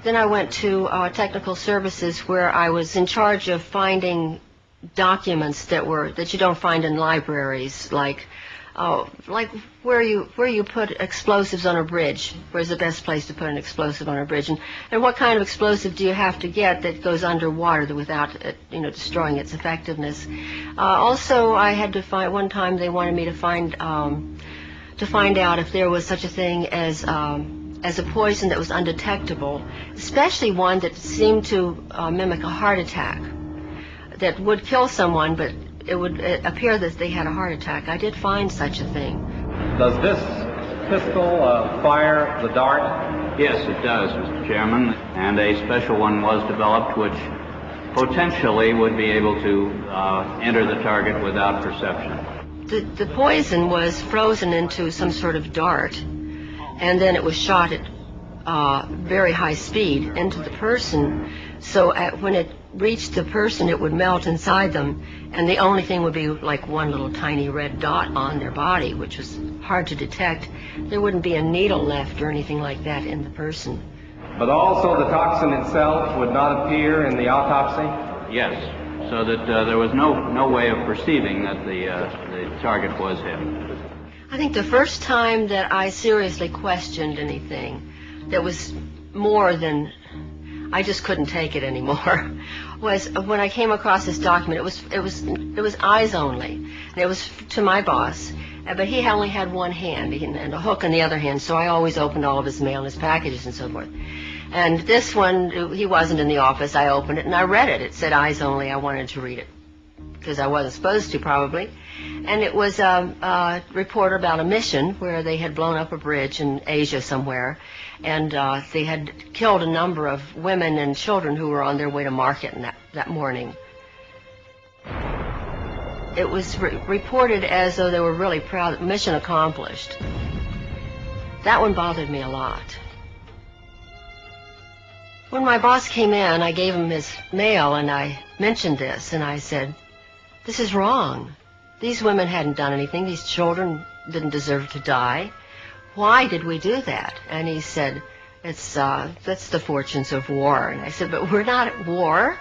Then I went to technical services, where I was in charge of finding documents that you don't find in libraries, like where you put explosives on a bridge. Where's the best place to put an explosive on a bridge, and what kind of explosive do you have to get that goes underwater without it, destroying its effectiveness. Also, I had to find, one time they wanted me to find out if there was such a thing as a poison that was undetectable, especially one that seemed to mimic a heart attack, that would kill someone, but it would appear that they had a heart attack. I did find such a thing. Does this pistol fire the dart? Yes, it does, Mr. Chairman, and a special one was developed which potentially would be able to enter the target without perception. The poison was frozen into some sort of dart, and then it was shot at very high speed into the person, so when it reached the person, it would melt inside them, and the only thing would be like one little tiny red dot on their body, which was hard to detect. There wouldn't be a needle left or anything like that in the person. But also the toxin itself would not appear in the autopsy? Yes, so that there was no way of perceiving that the target was him. I think the first time that I seriously questioned anything that was more than I just couldn't take it anymore was when I came across this document. It was eyes only, and it was to my boss, but he only had one hand and a hook in the other hand, so I always opened all of his mail and his packages and so forth. And this one, he wasn't in the office. I opened it and I read it. It said eyes only. I wanted to read it because I wasn't supposed to, probably. And it was a report about a mission where they had blown up a bridge in Asia somewhere, and they had killed a number of women and children who were on their way to market that morning. It was reported as though they were really proud, mission accomplished. That one bothered me a lot. When my boss came in, I gave him his mail and I mentioned this, and I said, "This is wrong. These women hadn't done anything. These children didn't deserve to die. Why did we do that?" And he said, that's the fortunes of war. And I said, "But we're not at war.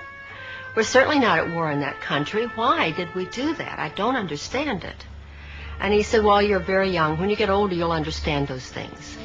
We're certainly not at war in that country. Why did we do that? I don't understand it." And he said, "Well, you're very young. When you get older, you'll understand those things."